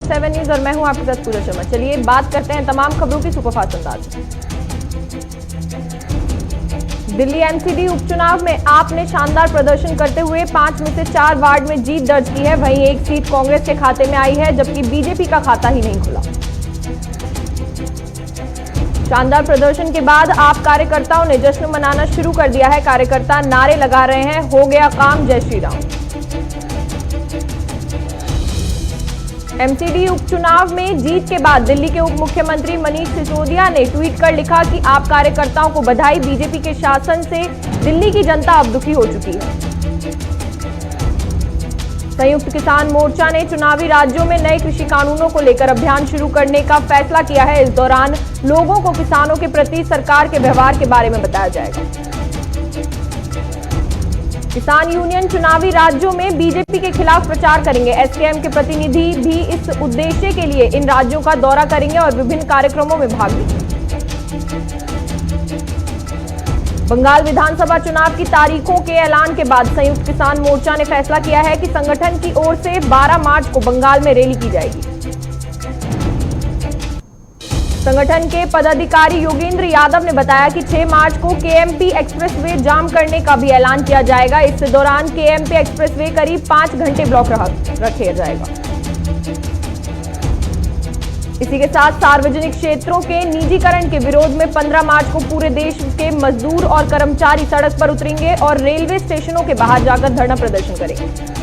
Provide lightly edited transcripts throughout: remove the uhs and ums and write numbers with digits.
7 news और मैं हूं आपके साथ पूजा शर्मा। चलिए बात करते हैं तमाम खबरों की सुपरफास्ट अंदाज में। दिल्ली एमसीडी उपचुनाव में आप ने शानदार प्रदर्शन करते हुए 5 में से 4 वार्ड में जीत दर्ज की है। वहीं एक सीट कांग्रेस के खाते में आई है, जबकि बीजेपी का खाता ही नहीं खुला। शानदार प्रदर्शन के बाद आप कार्यकर्ताओं ने जश्न मनाना शुरू कर दिया है। कार्यकर्ता नारे लगा रहे हैं, हो गया काम, जय श्री राम। एमसीडी उपचुनाव में जीत के बाद दिल्ली के उप मुख्यमंत्री मनीष सिसोदिया ने ट्वीट कर लिखा कि आप कार्यकर्ताओं को बधाई, बीजेपी के शासन से दिल्ली की जनता अब दुखी हो चुकी है। संयुक्त किसान मोर्चा ने चुनावी राज्यों में नए कृषि कानूनों को लेकर अभियान शुरू करने का फैसला किया है। इस दौरान लोगों को किसानों के प्रति सरकार के व्यवहार के बारे में बताया जाएगा। किसान यूनियन चुनावी राज्यों में बीजेपी के खिलाफ प्रचार करेंगे। एसकेएम के प्रतिनिधि भी इस उद्देश्य के लिए इन राज्यों का दौरा करेंगे और विभिन्न कार्यक्रमों में भाग लेंगे। बंगाल विधानसभा चुनाव की तारीखों के ऐलान के बाद संयुक्त किसान मोर्चा ने फैसला किया है कि संगठन की ओर से 12 मार्च को बंगाल में रैली की जाएगी। संगठन के पदाधिकारी योगेंद्र यादव ने बताया कि 6 मार्च को केएमपी एक्सप्रेसवे जाम करने का भी ऐलान किया जाएगा। इस दौरान केएमपी एक्सप्रेसवे करीब 5 घंटे ब्लॉक रखा जाएगा। इसी के साथ सार्वजनिक क्षेत्रों के निजीकरण के विरोध में 15 मार्च को पूरे देश के मजदूर और कर्मचारी सड़क पर उतरेंगे और रेलवे स्टेशनों के बाहर जाकर धरना प्रदर्शन करेंगे।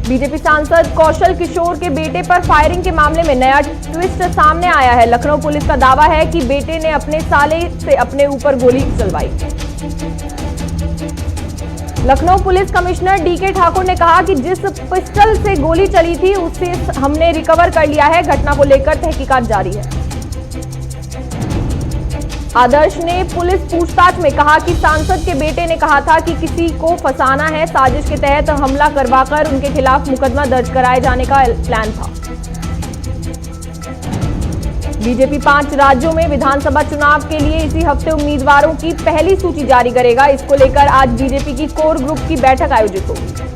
बीजेपी सांसद कौशल किशोर के बेटे पर फायरिंग के मामले में नया ट्विस्ट सामने आया है। लखनऊ पुलिस का दावा है कि बेटे ने अपने साले से अपने ऊपर गोली चलवाई। Lucknow police commissioner DK Thakur ने कहा कि जिस पिस्टल से गोली चली थी उसे हमने रिकवर कर लिया है। घटना को लेकर तहकीकात जारी है। आदर्श ने पुलिस पूछताछ में कहा कि सांसद के बेटे ने कहा था कि किसी को फंसाना है। साजिश के तहत हमला करवाकर उनके खिलाफ मुकदमा दर्ज कराए जाने का प्लान था। बीजेपी 5 राज्यों में विधानसभा चुनाव के लिए इसी हफ्ते उम्मीदवारों की पहली सूची जारी करेगा। इसको लेकर आज बीजेपी की कोर ग्रुप की बैठक आयोजित होगी।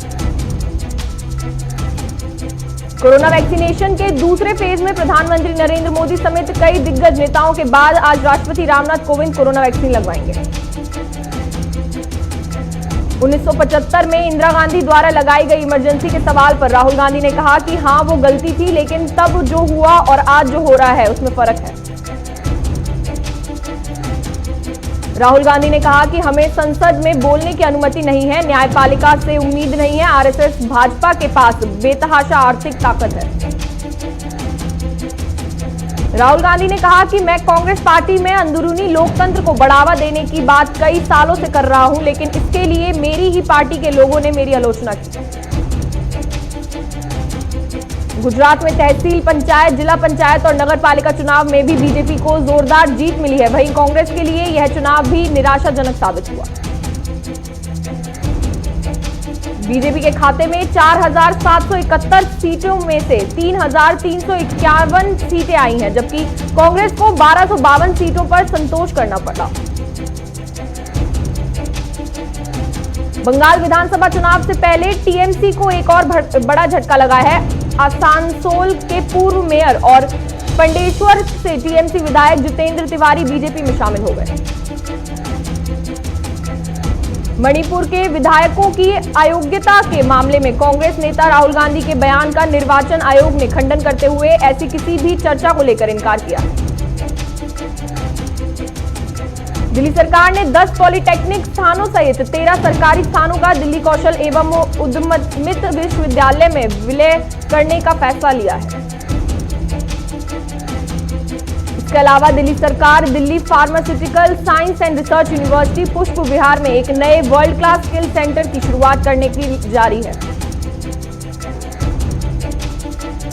कोरोना वैक्सीनेशन के दूसरे फेज में प्रधानमंत्री नरेंद्र मोदी समेत कई दिग्गज नेताओं के बाद आज राष्ट्रपति रामनाथ कोविंद कोरोना वैक्सीन लगवाएंगे। 1975 में इंदिरा गांधी द्वारा लगाई गई इमरजेंसी के सवाल पर राहुल गांधी ने कहा कि हां वो गलती थी, लेकिन तब जो हुआ और आज जो हो रहा है उसमें फर्क है। राहुल गांधी ने कहा कि हमें संसद में बोलने की अनुमति नहीं है, न्यायपालिका से उम्मीद नहीं है। आरएसएस भाजपा के पास बेतहाशा आर्थिक ताकत है। राहुल गांधी ने कहा कि मैं कांग्रेस पार्टी में अंदरूनी लोकतंत्र को बढ़ावा देने की बात कई सालों से कर रहा हूं, लेकिन इसके लिए मेरी ही पार्टी के लोगों ने मेरी आलोचना की। गुजरात में तहसील पंचायत, जिला पंचायत और नगर पालिका चुनाव में भी बीजेपी को जोरदार जीत मिली है। वहीं कांग्रेस के लिए यह चुनाव भी निराशाजनक साबित हुआ। बीजेपी के खाते में 4,771 सीटों में से 3,351 सीटें आई हैं, जबकि कांग्रेस को 1,252 सीटों पर संतोष करना पड़ा। बंगाल विधानसभा चुनाव से पहले टीएमसी को एक और बड़ा झटका लगा है। आसानसोल के पूर्व मेयर और पंडेश्वर से टीएमसी विधायक जितेंद्र तिवारी बीजेपी में शामिल हो गए। मणिपुर के विधायकों की अयोग्यता के मामले में कांग्रेस नेता राहुल गांधी के बयान का निर्वाचन आयोग ने खंडन करते हुए ऐसी किसी भी चर्चा को लेकर इनकार किया। दिल्ली सरकार ने 10 पॉलिटेक्निक स्थानों सहित 13 सरकारी स्थानों का दिल्ली कौशल एवं उद्यमिता विश्वविद्यालय में विलय करने का फैसला लिया है। इसके अलावा दिल्ली सरकार Delhi pharmaceutical science and research university पुष्प विहार में एक नए वर्ल्ड क्लास स्किल सेंटर की शुरुआत करने की जारी है।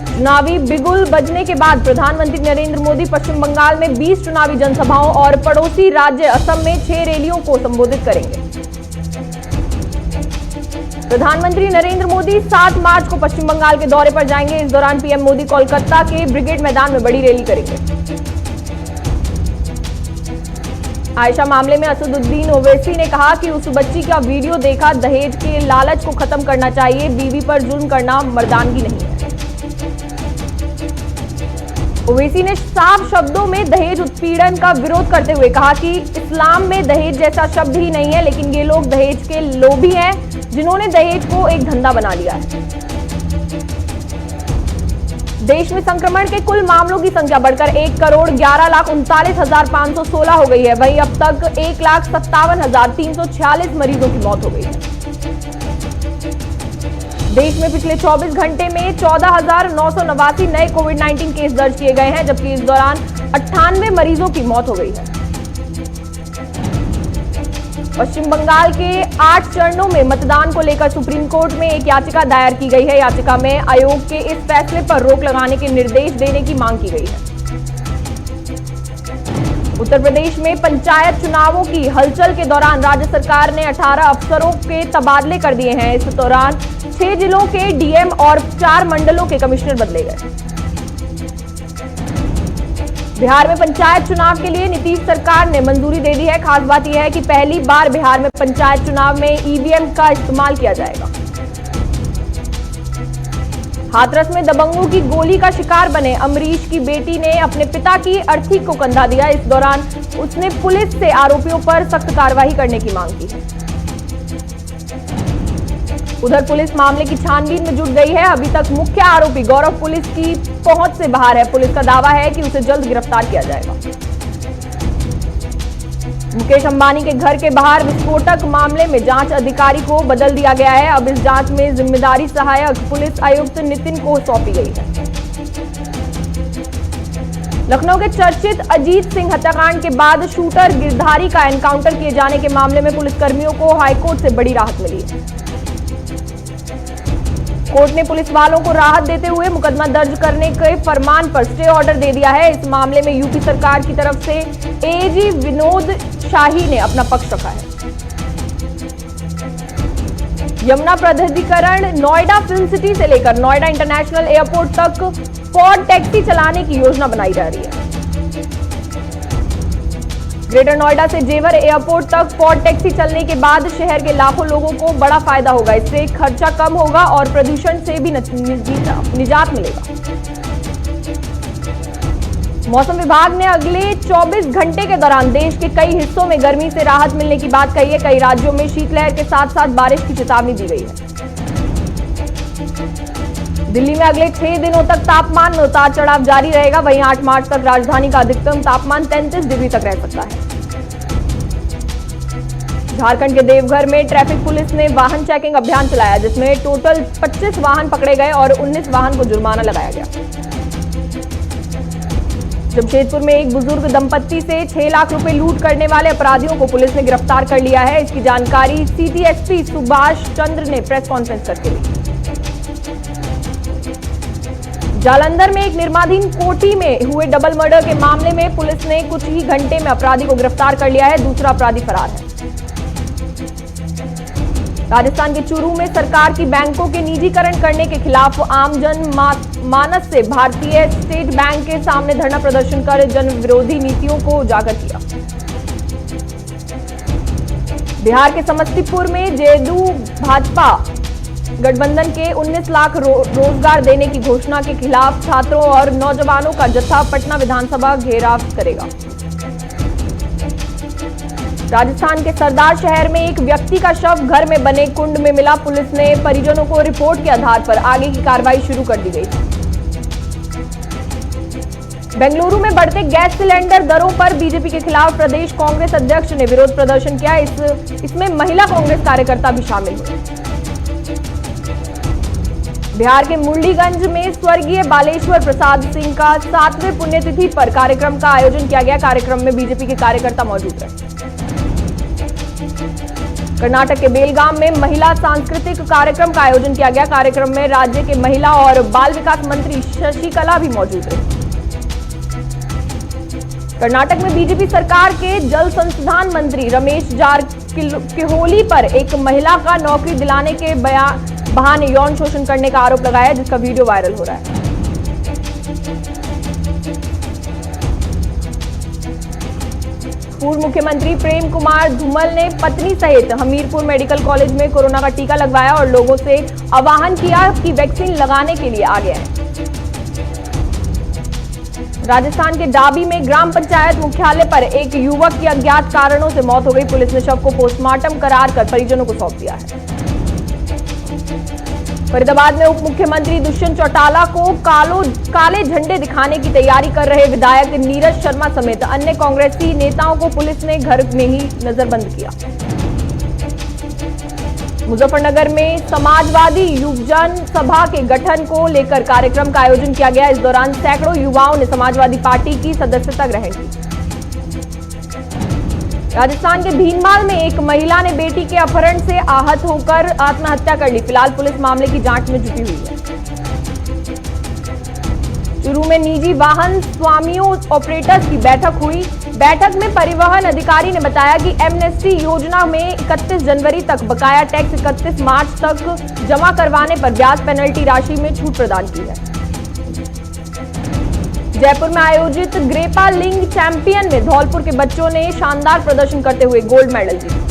चुनावी बिगुल बजने के बाद प्रधानमंत्री नरेंद्र मोदी पश्चिम बंगाल में 20 चुनावी जनसभाओं और पड़ोसी राज्य असम में 6 रैलियों को संबोधित करेंगे। प्रधानमंत्री नरेंद्र मोदी 7 मार्च को पश्चिम बंगाल के दौरे पर जाएंगे। इस दौरान पीएम मोदी कोलकाता के ब्रिगेड मैदान में बड़ी रैली करेंगे। आयशा मामले में असदुद्दीन ओवैसी ने कहा कि उस बच्ची का वीडियो देखा, दहेज के लालच को खत्म करना चाहिए, बीवी पर जुल्म करना मर्दानगी नहीं है। ओवैसी ने साफ शब्दों में दहेज उत्पीड़न का विरोध करते हुए कहा कि इस्लाम में दहेज जैसा शब्द ही नहीं है, लेकिन ये लोग दहेज के लोभी हैं जिन्होंने दहेज को एक धंधा बना लिया है। देश में संक्रमण के कुल मामलों की संख्या बढ़कर 1,11,39,516 हो गई है। वहीं अब तक 1,57,346 मरीजों की मौत हो गई है। देश में पिछले 24 घंटे में 14,989 नए कोविड-19 केस दर्ज किए गए हैं, जबकि इस दौरान 98 मरीजों की मौत हो गई है। पश्चिम बंगाल के 8 चरणों में मतदान को लेकर सुप्रीम कोर्ट में एक याचिका दायर की गई है। याचिका में आयोग के इस फैसले पर रोक लगाने के निर्देश देने की मांग की गई है। उत्तर प्रदेश में पंचायत चुनावों की हलचल के दौरान राज्य सरकार ने 18 अफसरों के तबादले कर दिए हैं। इस दौरान 6 जिलों के डीएम और 4 मंडलों के कमिश्नर बदले गए। बिहार में पंचायत चुनाव के लिए नीतीश सरकार ने मंजूरी दे दी है। खास बात यह है कि पहली बार बिहार में पंचायत चुनाव में ईवीएम का इस्तेमाल किया जाएगा। हाथरस में दबंगों की गोली का शिकार बने अमरीश की बेटी ने अपने पिता की अर्थी को कंधा दिया। इस दौरान उसने पुलिस से आरोपियों पर सख्त कार्रवाई करने की मांग की है। उधर पुलिस मामले की छानबीन में जुट गई है। अभी तक मुख्य आरोपी गौरव पुलिस की पहुंच से बाहर है। पुलिस का दावा है कि उसे जल्द गिरफ्तार किया जाएगा। मुकेश अंबानी के घर के बाहर विस्फोटक मामले में जांच अधिकारी को बदल दिया गया है। अब इस जांच में जिम्मेदारी सहायक पुलिस आयुक्त नितिन को सौंपी गई है। लखनऊ के चर्चित अजीत सिंह हत्याकांड के बाद शूटर गिरधारी का एनकाउंटर किए जाने के मामले में पुलिसकर्मियों को हाईकोर्ट से बड़ी राहत मिली है। कोर्ट ने पुलिस वालों को राहत देते हुए मुकदमा दर्ज करने के फरमान पर स्टे ऑर्डर दे दिया है। इस मामले में यूपी सरकार की तरफ से एजी विनोद शाही ने अपना पक्ष रखा है। यमुना प्राधिकरण नोएडा फिल्म सिटी से लेकर नोएडा इंटरनेशनल एयरपोर्ट तक पॉड टैक्सी चलाने की योजना बनाई जा रही है। ग्रेटर नोएडा से जेवर एयरपोर्ट तक पॉड टैक्सी चलने के बाद शहर के लाखों लोगों को बड़ा फायदा होगा। इससे खर्चा कम होगा और प्रदूषण से भी निजात मिलेगा। मौसम विभाग ने अगले 24 घंटे के दौरान देश के कई हिस्सों में गर्मी से राहत मिलने की बात कही है। कई राज्यों में शीतलहर के साथ साथ बारिश की चेतावनी दी गई है। दिल्ली में अगले 6 दिनों तक तापमान में उतार चढ़ाव जारी रहेगा। वहीं 8 मार्च तक राजधानी का अधिकतम तापमान 33 डिग्री तक रह सकता है। झारखंड के देवघर में ट्रैफिक पुलिस ने वाहन चेकिंग अभियान चलाया, जिसमें टोटल 25 वाहन पकड़े गए और 19 वाहन को जुर्माना लगाया गया। जमशेदपुर में एक बुजुर्ग दंपत्ति से 6 लाख रुपए लूट करने वाले अपराधियों को पुलिस ने गिरफ्तार कर लिया है। इसकी जानकारी सिटी एसपी सुभाष चंद्र ने प्रेस कॉन्फ्रेंस करके दी। जालंधर में एक निर्माणाधीन कोठी में हुए डबल मर्डर के मामले में पुलिस ने कुछ ही घंटे में अपराधी को गिरफ्तार कर लिया है। दूसरा अपराधी फरार है। राजस्थान के चूरू में सरकार की बैंकों के निजीकरण करने के खिलाफ आमजन मानस से भारतीय स्टेट बैंक के सामने धरना प्रदर्शन कर जन विरोधी नीतियों को उजागर किया। बिहार के समस्तीपुर में जेडीयू भाजपा गठबंधन के 19 लाख रोजगार देने की घोषणा के खिलाफ छात्रों और नौजवानों का जत्था पटना विधानसभा घेराव करेगा। राजस्थान के सरदार शहर में एक व्यक्ति का शव घर में बने कुंड में मिला। पुलिस ने परिजनों को रिपोर्ट के आधार पर आगे की कार्रवाई शुरू कर दी गई। बेंगलुरु में बढ़ते गैस सिलेंडर दरों पर बीजेपी के खिलाफ प्रदेश कांग्रेस अध्यक्ष ने विरोध प्रदर्शन किया। इसमें महिला कांग्रेस कार्यकर्ता भी शामिल हुए। बिहार के मुरलीगंज में स्वर्गीय बालेश्वर प्रसाद सिंह का 7वें पुण्यतिथि पर कार्यक्रम का आयोजन किया गया। कार्यक्रम में बीजेपी के कार्यकर्ता मौजूद रहे। कर्नाटक के बेलगाम में महिला सांस्कृतिक कार्यक्रम का आयोजन किया गया। कार्यक्रम में राज्य के महिला और बाल विकास मंत्री शशिकला भी मौजूद रहे। कर्नाटक में बीजेपी सरकार के जल संसाधन मंत्री रमेश जारकिहोली पर एक महिला का नौकरी दिलाने के बहाने यौन शोषण करने का आरोप लगाया, जिसका वीडियो वायरल हो रहा है। पूर्व मुख्यमंत्री प्रेम कुमार धूमल ने पत्नी सहित हमीरपुर मेडिकल कॉलेज में कोरोना का टीका लगवाया और लोगों से आह्वान किया कि वैक्सीन लगाने के लिए आगे आए। राजस्थान के डाबी में ग्राम पंचायत मुख्यालय पर एक युवक की अज्ञात कारणों से मौत हो गई। पुलिस ने शव को पोस्टमार्टम करार कर परिजनों को सौंप दिया है। फरीदाबाद में उप मुख्यमंत्री दुष्यंत चौटाला को काले झंडे दिखाने की तैयारी कर रहे विधायक नीरज शर्मा समेत अन्य कांग्रेसी नेताओं को पुलिस ने घर में ही नजरबंद किया। मुजफ्फरनगर में समाजवादी युवजन सभा के गठन को लेकर कार्यक्रम का आयोजन किया गया। इस दौरान सैकड़ों युवाओं ने समाजवादी पार्टी की सदस्यता ग्रहण की। राजस्थान के भीनमाल में एक महिला ने बेटी के अपहरण से आहत होकर आत्महत्या कर ली। फिलहाल पुलिस मामले की जांच में जुटी हुई है। चूरू में निजी वाहन स्वामियों ऑपरेटर्स की बैठक हुई। बैठक में परिवहन अधिकारी ने बताया कि एमनेस्टी योजना में 31 जनवरी तक बकाया टैक्स 31 मार्च तक जमा करवाने पर ब्याज पेनल्टी राशि में छूट प्रदान की है। जयपुर में आयोजित ग्रेपा लिंग चैंपियन में धौलपुर के बच्चों ने शानदार प्रदर्शन करते हुए गोल्ड मेडल जीता।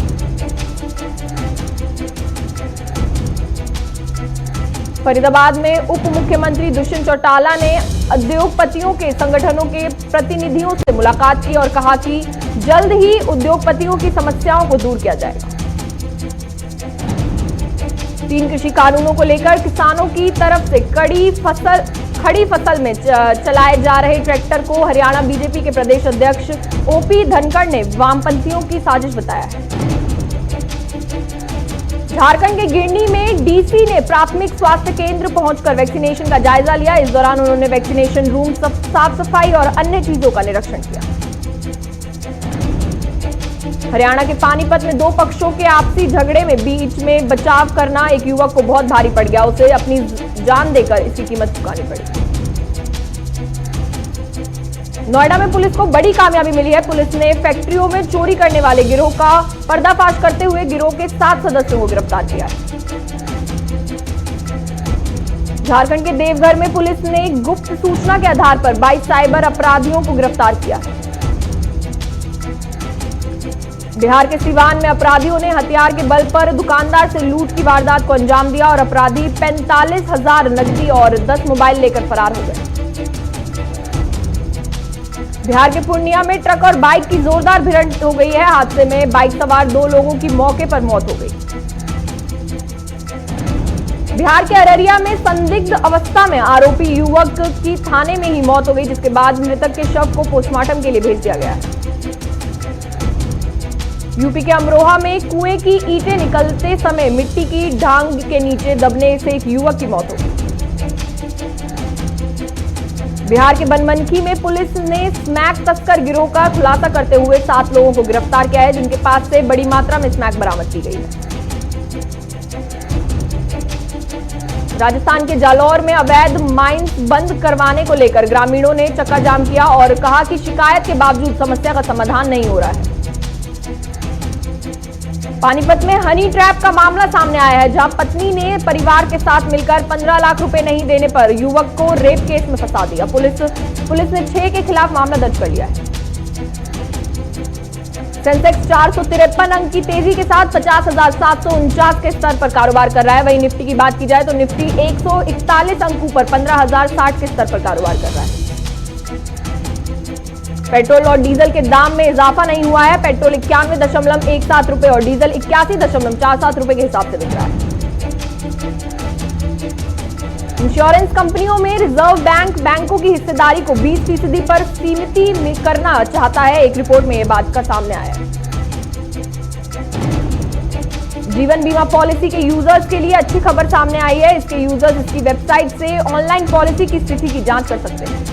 फरीदाबाद में उप मुख्यमंत्री दुष्यंत चौटाला ने उद्योगपतियों के संगठनों के प्रतिनिधियों से मुलाकात की और कहा कि जल्द ही उद्योगपतियों की समस्याओं को दूर किया जाएगा। 3 कृषि कानूनों को लेकर किसानों की तरफ से खड़ी फसल में चलाए जा रहे ट्रैक्टर को हरियाणा बीजेपी के प्रदेश अध्यक्ष ओपी धनखड़ ने वामपंथियों की साजिश बताया है। झारखंड के गिरनी में डीसी ने प्राथमिक स्वास्थ्य केंद्र पहुंचकर वैक्सीनेशन का जायजा लिया। इस दौरान उन्होंने वैक्सीनेशन रूम साफ सफाई और अन्य चीजों का निरीक्षण किया। हरियाणा के पानीपत में 2 पक्षों के आपसी झगड़े में बीच में बचाव करना एक युवक को बहुत भारी पड़ गया। उसे अपनी जान देकर इसकी कीमत चुकानी पड़ी। नोएडा में पुलिस को बड़ी कामयाबी मिली है। पुलिस ने फैक्ट्रियों में चोरी करने वाले गिरोह का पर्दाफाश करते हुए गिरोह के 7 सदस्यों को गिरफ्तार किया है। झारखंड के देवघर में पुलिस ने गुप्त सूचना के आधार पर 22 साइबर अपराधियों को गिरफ्तार किया। बिहार के सिवान में अपराधियों ने हथियार के बल पर दुकानदार से लूट की वारदात को अंजाम दिया और अपराधी 45,000 नकदी और 10 मोबाइल लेकर फरार हो गए। बिहार के पूर्णिया में ट्रक और बाइक की जोरदार भिड़ंत हो गई है। हादसे में बाइक सवार 2 लोगों की मौके पर मौत हो गई। बिहार के अररिया में संदिग्ध अवस्था में आरोपी युवक की थाने में ही मौत हो गई, जिसके बाद मृतक के शव को पोस्टमार्टम के लिए भेज दिया गया है। यूपी के अमरोहा में कुएं की ईंटें निकलते समय मिट्टी की ढांग के नीचे दबने से एक युवक की मौत हो गई। बिहार के बनमनखी में पुलिस ने स्मैक तस्कर गिरोह का खुलासा करते हुए 7 लोगों को गिरफ्तार किया है, जिनके पास से बड़ी मात्रा में स्मैक बरामद की गई है। राजस्थान के जालौर में अवैध माइंस बंद करवाने को लेकर ग्रामीणों ने चक्काजाम किया और कहा कि शिकायत के बावजूद समस्या का समाधान नहीं हो रहा है। पानीपत में हनी ट्रैप का मामला सामने आया है, जहां पत्नी ने परिवार के साथ मिलकर 15 लाख रुपए नहीं देने पर युवक को रेप केस में फंसा दिया। पुलिस ने 6 के खिलाफ मामला दर्ज कर लिया है। सेंसेक्स 453 अंक की तेजी के साथ 50,749 के स्तर पर कारोबार कर रहा है। वहीं निफ्टी की बात की जाए तो निफ्टी 141 अंकों पर 15,060 के स्तर पर कारोबार कर रहा है। पेट्रोल और डीजल के दाम में इजाफा नहीं हुआ है। पेट्रोल 91.17 रुपए और डीजल 81.47 रुपए के हिसाब से बिक रहा है। इंश्योरेंस कंपनियों में रिजर्व बैंक बैंकों की हिस्सेदारी को 20% पर सीमित करना चाहता है। एक रिपोर्ट में यह बात का सामने आया है। जीवन बीमा पॉलिसी के यूजर्स के लिए अच्छी खबर सामने आई है। इसके यूजर्स इसकी वेबसाइट से ऑनलाइन पॉलिसी की स्थिति की जांच कर सकते हैं।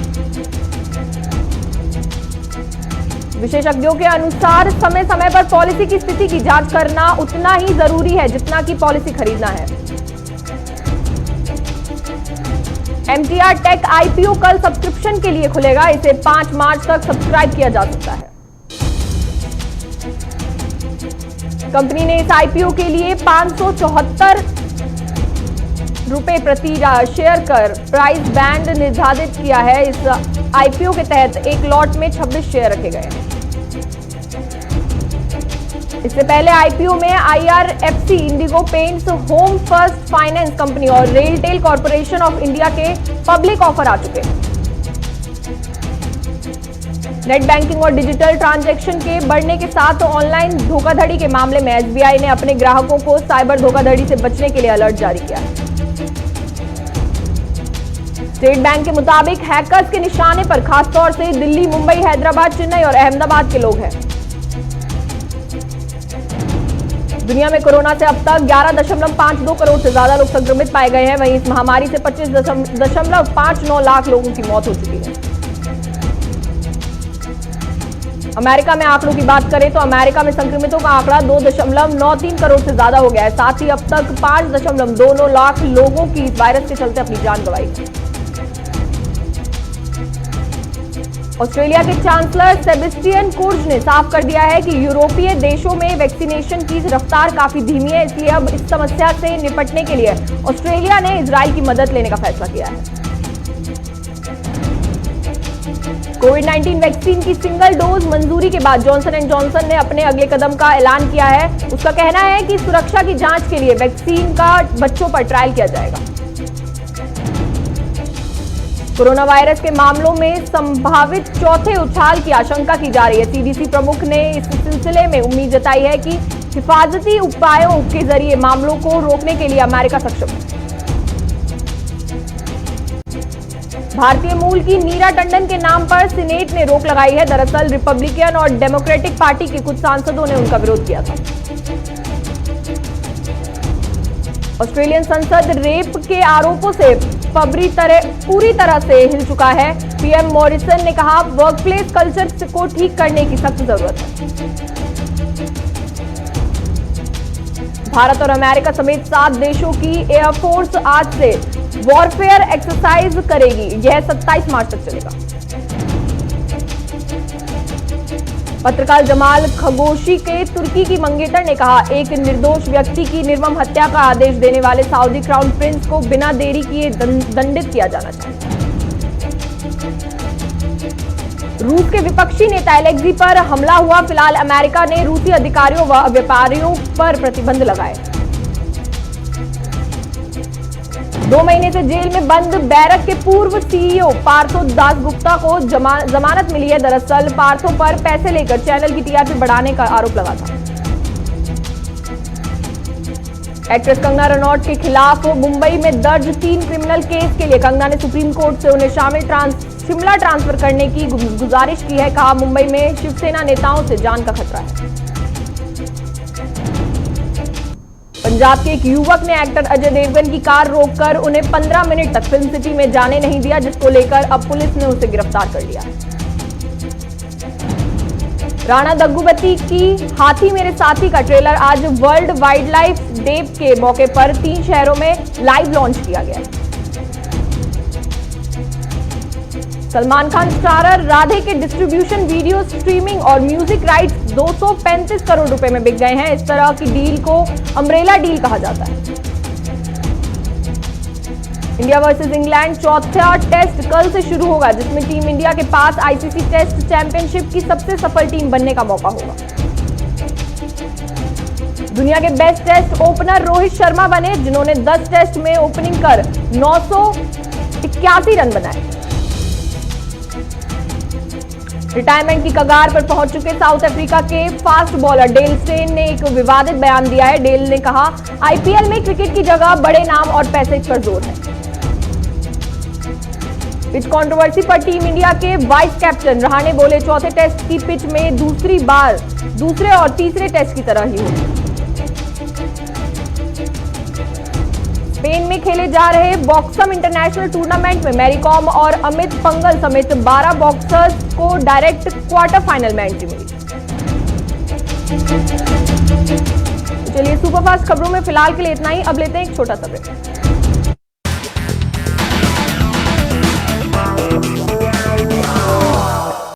विशेषज्ञों के अनुसार समय समय पर पॉलिसी की स्थिति की जांच करना उतना ही जरूरी है जितना कि पॉलिसी खरीदना है। एमटीआर टेक आईपीओ कल सब्सक्रिप्शन के लिए खुलेगा। इसे 5 मार्च तक सब्सक्राइब किया जा सकता है। कंपनी ने इस आईपीओ के लिए 574 रुपए प्रति शेयर कर प्राइस बैंड निर्धारित किया है। इस आईपीओ के तहत एक लॉट में 26 शेयर रखे गए हैं। इससे पहले आईपीओ में IRFC, Indigo paints, home first finance company और रेलटेल कॉर्पोरेशन ऑफ इंडिया के पब्लिक ऑफर आ चुके हैं। नेट बैंकिंग और डिजिटल ट्रांजैक्शन के बढ़ने के साथ ऑनलाइन धोखाधड़ी के मामले में एसबीआई ने अपने ग्राहकों को साइबर धोखाधड़ी से बचने के लिए अलर्ट जारी किया है। स्टेट बैंक के मुताबिक हैकर्स के निशाने पर खासतौर से दिल्ली, मुंबई, हैदराबाद, चेन्नई और अहमदाबाद के लोग हैं। दुनिया में कोरोना से अब तक 11.52 करोड़ से ज्यादा लोग संक्रमित पाए गए हैं। वहीं इस महामारी से 25.59 लाख लोगों की मौत हो चुकी है। अमेरिका में आंकड़ों की बात करें तो अमेरिका में संक्रमितों का आंकड़ा 2.93 करोड़ से ज्यादा हो गया है। साथ ही अब तक 5.29 लाख लोगों की इस वायरस के चलते अपनी जान गंवाई है। ऑस्ट्रेलिया के चांसलर सेबेस्टियन कुर्ज ने साफ कर दिया है कि यूरोपीय देशों में वैक्सीनेशन की रफ्तार काफी धीमी है, इसलिए अब इस समस्या से निपटने के लिए ऑस्ट्रेलिया ने इजराइल की मदद लेने का फैसला किया है। कोविड-19 वैक्सीन की सिंगल डोज मंजूरी के बाद जॉनसन एंड जॉनसन ने अपने अगले कदम का ऐलान किया है। उसका कहना है कि सुरक्षा की जांच के लिए वैक्सीन का बच्चों पर ट्रायल किया जाएगा। कोरोना वायरस के मामलों में संभावित चौथे उछाल की आशंका की जा रही है। सीडीसी प्रमुख ने इस सिलसिले में उम्मीद जताई है कि हिफाजती उपायों के जरिए मामलों को रोकने के लिए अमेरिका सक्षम है। भारतीय मूल की नीरा टंडन के नाम पर सीनेट ने रोक लगाई है। दरअसल रिपब्लिकन और डेमोक्रेटिक पार्टी के कुछ सांसदों ने उनका विरोध किया था। ऑस्ट्रेलियन संसद रेप के आरोपों से पूरी तरह से हिल चुका है। पीएम मॉरिसन ने कहा, वर्कप्लेस कल्चर को ठीक करने की सख्त जरूरत है। भारत और अमेरिका समेत 7 देशों की एयरफोर्स आज से वॉरफेयर एक्सरसाइज करेगी। यह 27 मार्च तक चलेगा। पत्रकार जमाल खशोगी के तुर्की की मंगेतर ने कहा, एक निर्दोष व्यक्ति की निर्मम हत्या का आदेश देने वाले सऊदी क्राउन प्रिंस को बिना देरी किए दंडित किया जाना चाहिए। रूस के विपक्षी नेता एलेक्सी पर हमला हुआ। फिलहाल अमेरिका ने रूसी अधिकारियों व व्यापारियों पर प्रतिबंध लगाए। 2 महीने से जेल में बंद बैरक के पूर्व सीईओ पार्थो दासगुप्ता को जमानत मिली है। दरअसल पार्थो पर पैसे लेकर चैनल की टीआरपी बढ़ाने का आरोप लगा था। एक्ट्रेस कंगना रनौत के खिलाफ मुंबई में दर्ज 3 क्रिमिनल केस के लिए कंगना ने सुप्रीम कोर्ट से उन्हें शिमला ट्रांसफर करने की गुजारिश की है। कहा, मुंबई में शिवसेना नेताओं से जान का खतरा है। पंजाब के एक युवक ने एक्टर अजय देवगन की कार रोककर उन्हें 15 मिनट तक फिल्म सिटी में जाने नहीं दिया, जिसको लेकर अब पुलिस ने उसे गिरफ्तार कर लिया। राणा दग्गुबती की हाथी मेरे साथी का ट्रेलर आज वर्ल्ड वाइल्ड लाइफ डे के मौके पर 3 शहरों में लाइव लॉन्च किया गया। सलमान खान स्टारर राधे के डिस्ट्रीब्यूशन, वीडियो स्ट्रीमिंग और म्यूजिक राइट्स 235 करोड़ रुपए में बिक गए हैं। इस तरह की डील को अम्ब्रेला डील कहा जाता है। इंडिया वर्सेस इंग्लैंड चौथा टेस्ट कल से शुरू होगा, जिसमें टीम इंडिया के पास आईसीसी टेस्ट चैंपियनशिप की सबसे सफल टीम बनने का मौका होगा। दुनिया के best test opener Rohit Sharma बने, जिन्होंने 10 टेस्ट में ओपनिंग कर 981 रन बनाए। रिटायरमेंट की कगार पर पहुंच चुके साउथ अफ्रीका के फास्ट बॉलर डेल स्टेन ने एक विवादित बयान दिया है। डेल ने कहा, आईपीएल में क्रिकेट की जगह बड़े नाम और पैसे पर जोर है। पिच कंट्रोवर्सी पर टीम इंडिया के वाइस कैप्टन रहाणे बोले, चौथे टेस्ट की पिच में दूसरी बार दूसरे और तीसरे टेस्ट की तरह ही होगी। स्पेन में खेले जा रहे बॉक्सम इंटरनेशनल टूर्नामेंट में मैरी कॉम और अमित पंघल समेत 12 बॉक्सर्स को डायरेक्ट क्वार्टर फाइनल में एंट्री मिली। चलिए, सुपरफास्ट खबरों में फिलहाल के लिए इतना ही। अब लेते हैं एक छोटा सा ब्रेक।